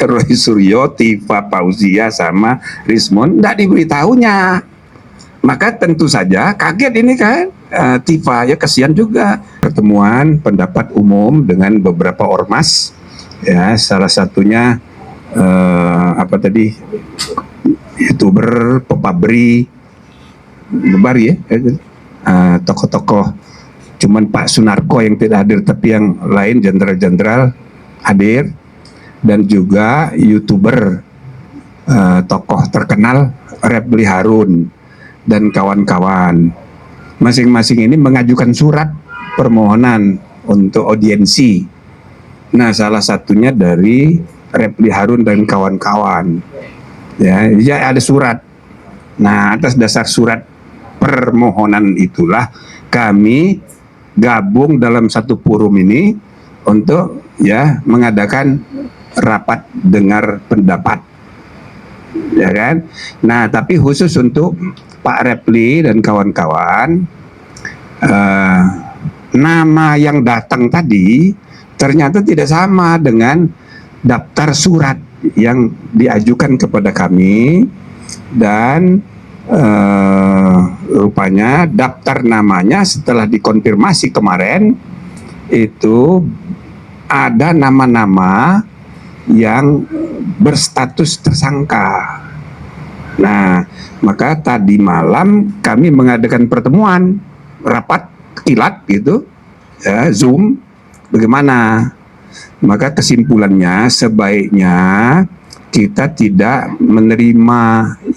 Roy Suryo, Tifa Fauzia sama Rismon nggak diberitahunya. Maka tentu saja kaget ini kan, Tifa ya kasihan juga. Pertemuan pendapat umum dengan beberapa ormas, ya salah satunya apa tadi, YouTuber, Pepabri, Bebar ya, tokoh-tokoh. Cuman Pak Sunarko yang tidak hadir, tapi yang lain jenderal-jenderal hadir, dan juga YouTuber, tokoh terkenal Refli Harun dan kawan-kawan. Masing-masing ini mengajukan surat permohonan untuk audiensi. Nah, salah satunya dari Refli Harun dan kawan-kawan. Ya, ada surat. Nah, atas dasar surat permohonan itulah kami gabung dalam satu forum ini untuk ya mengadakan rapat dengar pendapat. Ya kan? Nah, tapi khusus untuk Pak Refli dan kawan-kawan, nama yang datang tadi ternyata tidak sama dengan daftar surat yang diajukan kepada kami, dan rupanya daftar namanya setelah dikonfirmasi kemarin itu ada nama-nama yang berstatus tersangka. Nah, maka tadi malam kami mengadakan pertemuan rapat kilat gitu, ya, Zoom. Bagaimana? Maka kesimpulannya sebaiknya kita tidak menerima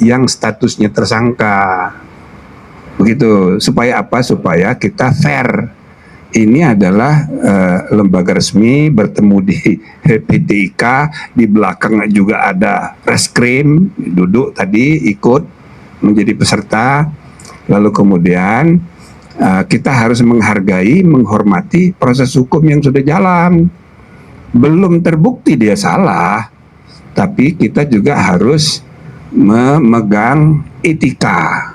yang statusnya tersangka. Begitu. Supaya apa? Supaya kita fair. Ini adalah lembaga resmi, bertemu di PTIK, di belakang juga ada reskrim, duduk tadi ikut menjadi peserta. Lalu kemudian kita harus menghargai, menghormati proses hukum yang sudah jalan. Belum terbukti dia salah, tapi kita juga harus memegang etika.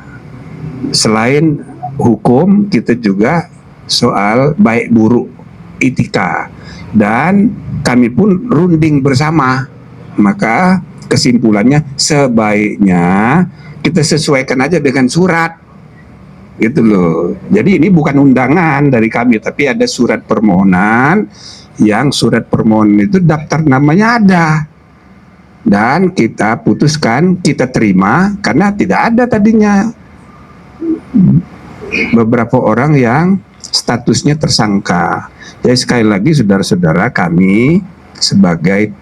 Selain hukum, kita juga soal baik buruk etika, dan kami pun runding bersama. Maka kesimpulannya sebaiknya kita sesuaikan aja dengan surat gitu loh. Jadi ini bukan undangan dari kami, tapi ada surat permohonan, yang surat permohonan itu daftar namanya ada, dan kita putuskan, kita terima karena tidak ada tadinya beberapa orang yang statusnya tersangka. Jadi sekali lagi saudara-saudara, kami sebagai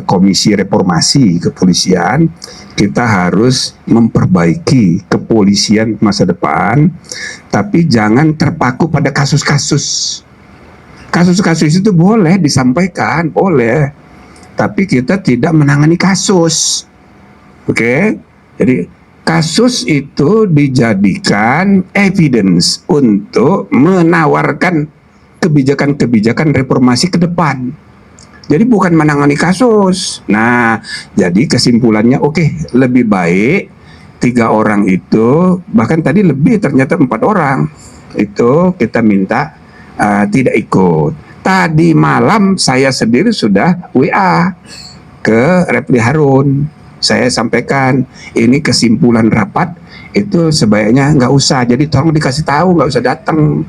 Komisi Reformasi Kepolisian, kita harus memperbaiki kepolisian masa depan, tapi jangan terpaku pada kasus-kasus. Kasus-kasus itu boleh disampaikan, boleh, tapi kita tidak menangani kasus. Oke? Jadi kasus itu dijadikan evidence untuk menawarkan kebijakan-kebijakan reformasi ke depan. Jadi bukan menangani kasus. Nah, jadi kesimpulannya oke, lebih baik 3 orang itu, bahkan tadi lebih, ternyata 4 orang itu kita minta tidak ikut. Tadi malam saya sendiri sudah WA ke Refli Harun. Saya sampaikan, ini kesimpulan rapat itu sebaiknya nggak usah, jadi tolong dikasih tahu, nggak usah datang.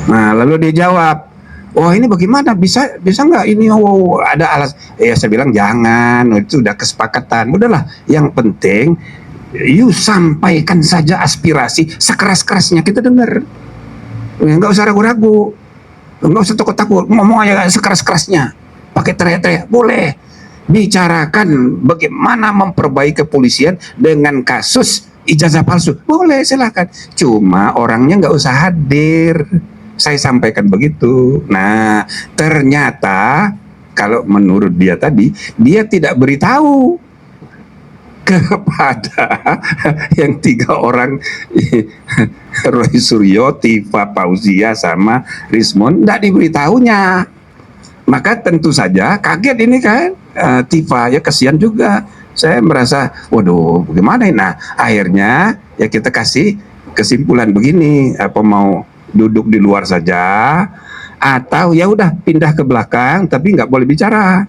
Nah, lalu dia jawab, oh ini bagaimana, bisa nggak ini, oh ada alas. Ya saya bilang jangan, itu udah kesepakatan. Udahlah, yang penting you sampaikan saja aspirasi sekeras-kerasnya, kita dengar. Nggak usah ragu-ragu, nggak usah takut-takut, ngomong aja sekeras-kerasnya, pakai teriak-teriak, boleh. Bicarakan bagaimana memperbaiki kepolisian dengan kasus ijazah palsu, boleh, silakan. Cuma orangnya nggak usah hadir. Saya sampaikan begitu. Nah, ternyata kalau menurut dia tadi, dia tidak beritahu kepada yang 3 orang, Roy Suryo, Tifa Fauzia sama Rismon, nggak diberitahunya. Maka tentu saja kaget ini kan, Tifa ya kasihan juga. Saya merasa, waduh bagaimana ini. Nah, akhirnya ya kita kasih kesimpulan begini, apa mau duduk di luar saja atau ya udah pindah ke belakang tapi nggak boleh bicara.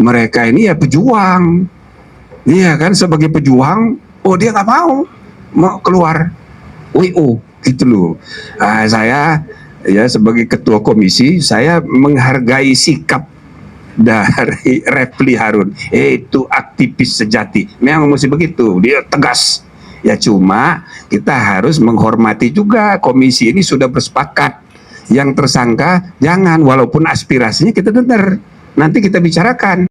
Mereka ini ya pejuang, iya kan, sebagai pejuang, oh dia nggak mau keluar WO gitu loh. Saya ya sebagai ketua komisi, saya menghargai sikap dari Refli Harun. Itu aktivis sejati, memang mesti begitu, dia tegas. Ya cuma kita harus menghormati juga, komisi ini sudah bersepakat, yang tersangka jangan, walaupun aspirasinya kita dengar, nanti kita bicarakan.